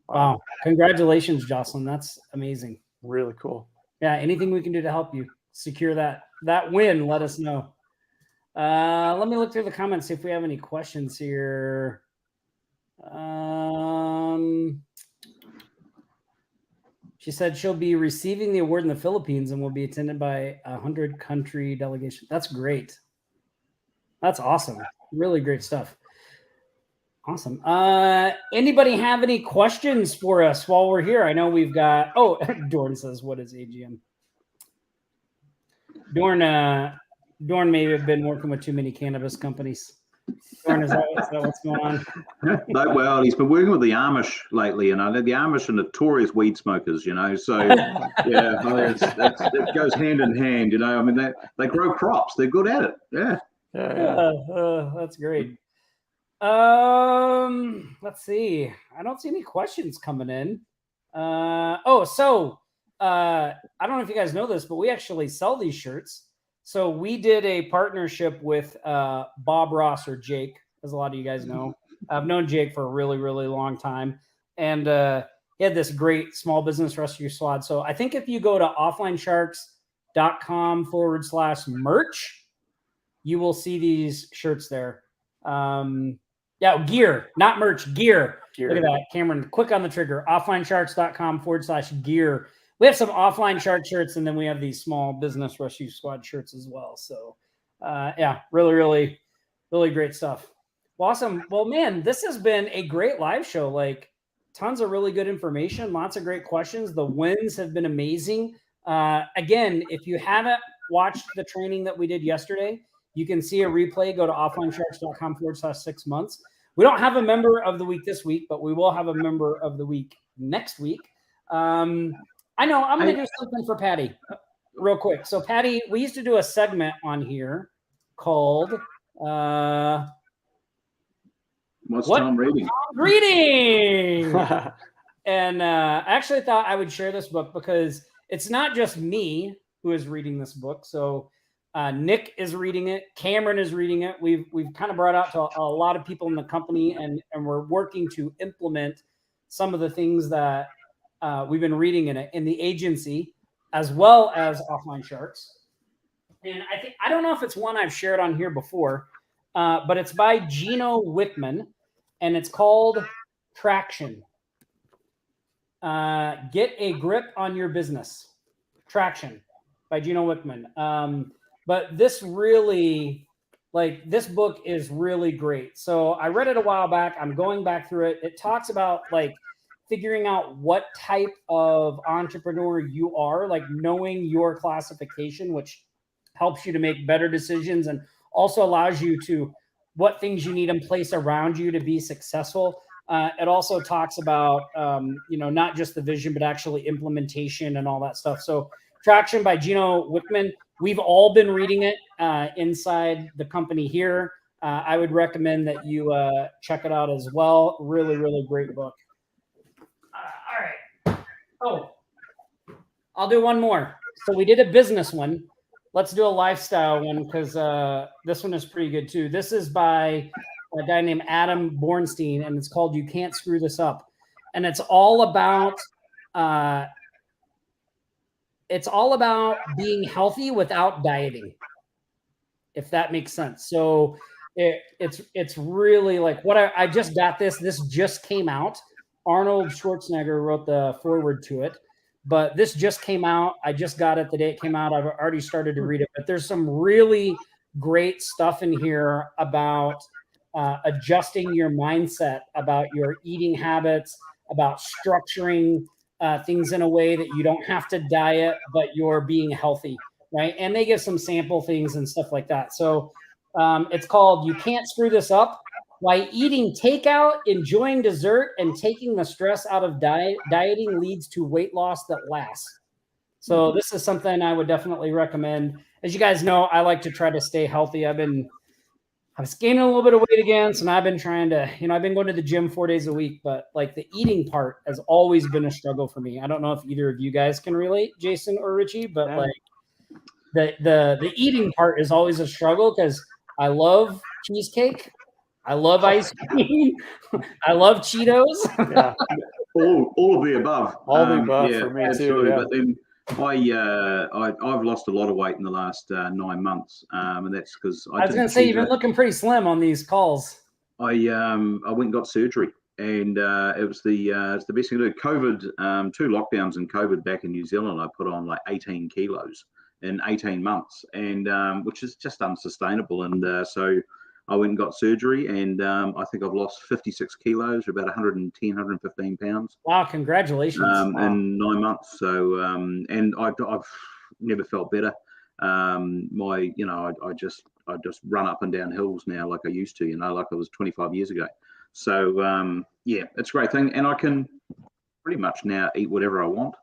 Wow. Congratulations, Jocelyn. That's amazing. Really cool. Yeah. Anything we can do to help you secure that win, let us know. Let me look through the comments, see if we have any questions here. She said she'll be receiving the award in the Philippines and will be attended by 100-country delegation. That's great. That's awesome. Really great stuff. Awesome. Anybody have any questions for us while we're here? I know we've got, Dorn says, what is AGM? Dorn may have been working with too many cannabis companies. Dorn, is that what's going on? Well, he's been working with the Amish lately, and I know the Amish are notorious weed smokers, So yeah, it goes hand in hand, I mean, they grow crops. They're good at it. Yeah. That's great. Let's see. I don't see any questions coming in. I don't know if you guys know this, but we actually sell these shirts. So we did a partnership with Bob Ross, or Jake, as a lot of you guys know. I've known Jake for a really, really long time. And he had this great small business rescue squad. So I think if you go to offlinesharks.com/merch, you will see these shirts there. Gear, not merch, gear. Look at that, Cameron. Quick on the trigger. offlinesharks.com/gear. We have some offline shark shirts, and then we have these small business rescue squad shirts as well. So, really, really, really great stuff. Awesome. Well, man, this has been a great live show. Like, tons of really good information, lots of great questions. The wins have been amazing. Again, if you haven't watched the training that we did yesterday, you can see a replay. Go to offlinesharks.com/6 months. We don't have a member of the week this week, but we will have a member of the week next week. I know I'm going to do something for Patty real quick. So Patty, we used to do a segment on here called What's Tom reading? Reading. And I actually thought I would share this book because it's not just me who is reading this book. So Nick is reading it. Cameron is reading it. We've kind of brought out to a lot of people in the company, and we're working to implement some of the things that we've been reading in the agency, as well as Offline Sharks. And I don't know if it's one I've shared on here before, but it's by Gino Wickman, and it's called Traction. Get a grip on your business. Traction by Gino Wickman. But this really, this book is really great. So I read it a while back. I'm going back through it. It talks about figuring out what type of entrepreneur you are, knowing your classification, which helps you to make better decisions and also allows you to what things you need in place around you to be successful. It also talks about, not just the vision, but actually implementation and all that stuff. So Traction by Gino Wickman. We've all been reading it inside the company here. I would recommend that you check it out as well. Really, really great book. All right. Oh, I'll do one more. So we did a business one. Let's do a lifestyle one because this one is pretty good too. This is by a guy named Adam Bornstein, and it's called You Can't Screw This Up. And it's all about being healthy without dieting, if that makes sense. So it's really what I just got this just came out. Arnold Schwarzenegger wrote the foreword to it, but this just came out. I just got it the day it came out. I've already started to read it, but there's some really great stuff in here about adjusting your mindset, about your eating habits, about structuring things in a way that you don't have to diet, but you're being healthy, right? And they give some sample things and stuff like that. So it's called You Can't Screw This Up: Why Eating Takeout, Enjoying Dessert, and Taking the Stress Out of Dieting Leads to Weight Loss That Lasts. So this is something I would definitely recommend. As you guys know, I like to try to stay healthy. I was gaining a little bit of weight again, so I've been trying to, I've been going to the gym 4 days a week, but the eating part has always been a struggle for me. I don't know if either of you guys can relate, Jason or Richie, but the eating part is always a struggle because I love cheesecake, I love ice cream, I love Cheetos. Yeah. all of the above. All the above for me too. Yeah. But then I've lost a lot of weight in the last 9 months, and that's because I was going to say you've been looking pretty slim on these calls. I went and got surgery and it was it's the best thing to do. COVID, 2 lockdowns and COVID back in New Zealand, I put on like 18 kilos in 18 months, and which is just unsustainable. And so I went and got surgery, and I think I've lost 56 kilos, or about 110, 115 pounds. Wow, congratulations. Wow. In 9 months. So, and I've never felt better. I just run up and down hills now like I used to, like I was 25 years ago. So, yeah, it's a great thing. And I can pretty much now eat whatever I want.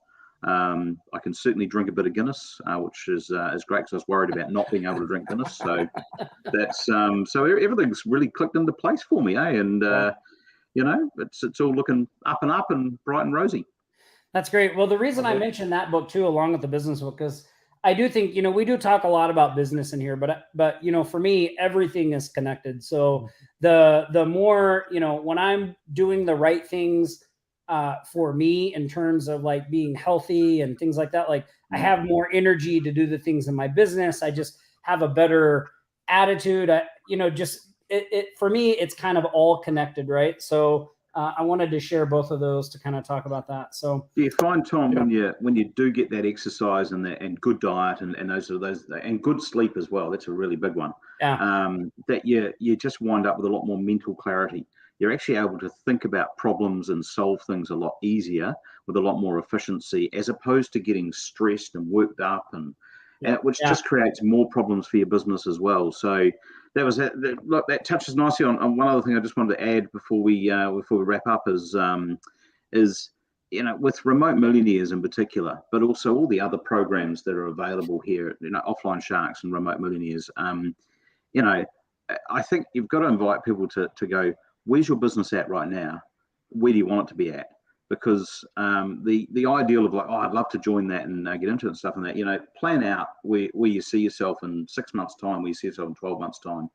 I can certainly drink a bit of Guinness, which is great, because I was worried about not being able to drink Guinness. So that's so everything's really clicked into place for me, eh? And it's all looking up and bright and rosy. That's great. Well, the reason I mentioned that book too, along with the business book, because I do think, we do talk a lot about business in here, but for me, everything is connected. So the more, when I'm doing the right things for me in terms of like being healthy and things like that, like I have more energy to do the things in my business. I just have a better attitude. For me, it's kind of all connected, right? So I wanted to share both of those to kind of talk about that. So do you find, Tom, when you do get that exercise and good diet and those and good sleep as well, that's a really big one. Yeah. That you just wind up with a lot more mental clarity. You're actually able to think about problems and solve things a lot easier with a lot more efficiency, as opposed to getting stressed and worked up, and which just creates more problems for your business as well. So that was it. Look, that touches nicely on one other thing I just wanted to add before we wrap up is with Remote Millionaires in particular, but also all the other programs that are available here, Offline Sharks and Remote Millionaires. I think you've got to invite people to go, where's your business at right now? Where do you want it to be at? Because the ideal of like, I'd love to join that and get into it and stuff, and that, plan out where you see yourself in 6 months' time, where you see yourself in 12 months' time,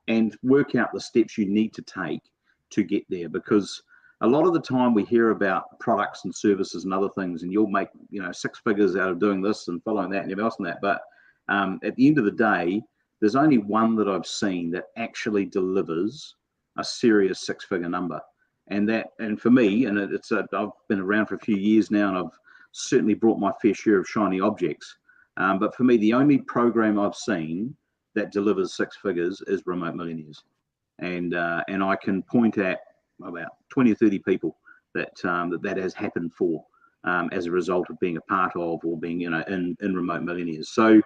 and work out the steps you need to take to get there. Because a lot of the time we hear about products and services and other things, and you'll make 6 figures out of doing this and following that and everything else and that. But at the end of the day, there's only one that I've seen that actually delivers a serious 6-figure number. And for me, and I've been around for a few years now, and I've certainly brought my fair share of shiny objects. But for me, the only program I've seen that delivers 6 figures is Remote Millionaires, and I can point at about 20 or 30 people that has happened for as a result of being a part of, or being in Remote Millionaires. So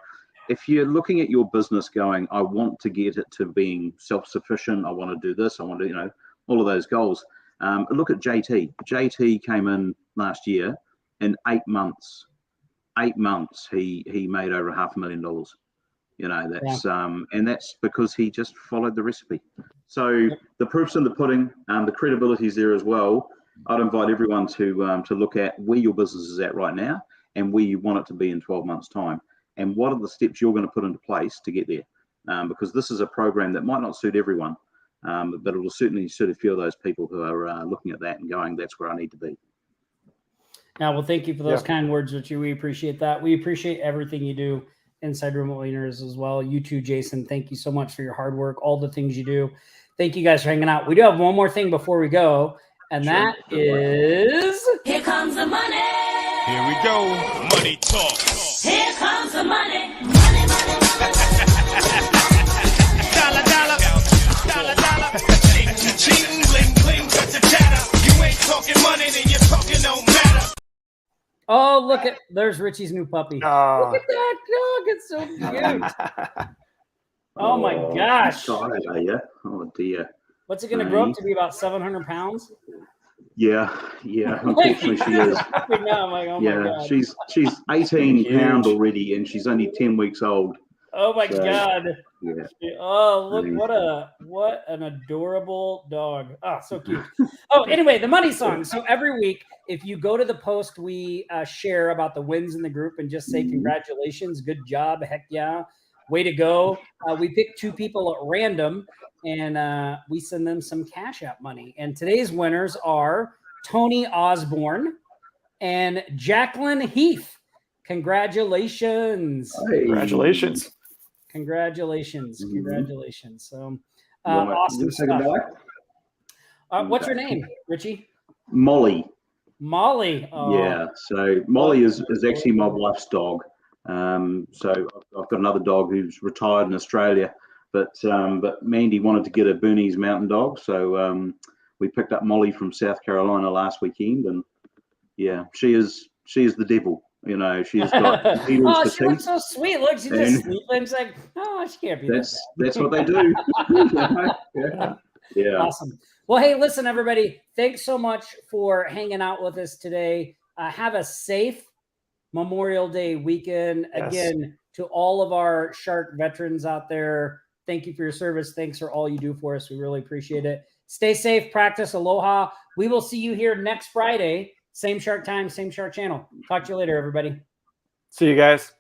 if you're looking at your business going, I want to get it to being self-sufficient, I want to do this, I want to all of those goals. Look at JT. JT came in last year. In 8 months, he made over $500,000. That's and that's because he just followed the recipe. So the proof's in the pudding. The credibility is there as well. I'd invite everyone to look at where your business is at right now and where you want it to be in 12 months' time, and what are the steps you're going to put into place to get there. Because this is a program that might not suit everyone. But it will certainly sort of feel those people who are looking at that and going, that's where I need to be. Yeah, well, thank you for those kind words, Richie. We appreciate that. We appreciate everything you do inside Remote Millionaires as well. You too, Jason. Thank you so much for your hard work, all the things you do. Thank you guys for hanging out. We do have one more thing before we go, and that is... Here comes the money. Here we go. Money talk. Here comes the money. Money, money, money. Dollar, dollar. Dollar, dollar. Cheating, bling, bling, cut the chatter. You ain't talking money, then you're talking no matter. Oh, look at, there's Richie's new puppy. Look at that dog. It's so cute. Oh my gosh. Oh dear. What's it going to grow up to be, about 700 pounds? Yeah. Unfortunately, she is. Now I'm like, oh my God. She's 18 pounds already, and she's only 10 weeks old. Oh my God. Yeah. Oh, look, what an adorable dog. Oh, so cute. Oh, anyway, the money song. So every week, if you go to the post, we share about the wins in the group and just say congratulations, good job, heck yeah, way to go. We pick 2 people at random, and we send them some Cash App money. And today's winners are Tony Osborne and Jacqueline Heath. Congratulations. Hey. Congratulations. Congratulations. So awesome stuff. What's your name, Richie? Molly. Molly. Oh. Yeah. So Molly is actually my wife's dog. So I've got another dog who's retired in Australia, but Mandy wanted to get a Bernese Mountain Dog, so we picked up Molly from South Carolina last weekend, and yeah, she is the devil. You know, she's got needles for she looks teeth. so sweet. Look, she's just sleeping. It's like, oh, she can't be That's that what they do. Yeah. Awesome. Well, hey, listen, everybody. Thanks so much for hanging out with us today. Have a safe Memorial Day weekend. Yes. Again, to all of our shark veterans out there, thank you for your service. Thanks for all you do for us. We really appreciate it. Stay safe. Practice aloha. We will see you here next Friday. Same shark time, same shark channel. Talk to you later, everybody. See you guys.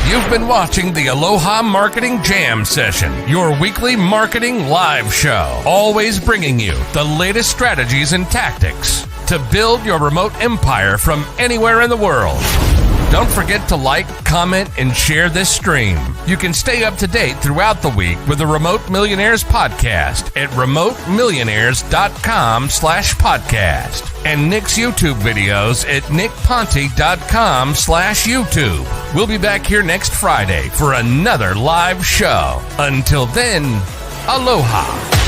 You've been watching the Aloha Marketing Jam Session, your weekly marketing live show, always bringing you the latest strategies and tactics to build your remote empire from anywhere in the world. Don't forget to like, comment, and share this stream. You can stay up to date throughout the week with the Remote Millionaires Podcast at remotemillionaires.com/podcast and Nick's YouTube videos at nickponte.com/YouTube. We'll be back here next Friday for another live show. Until then, aloha.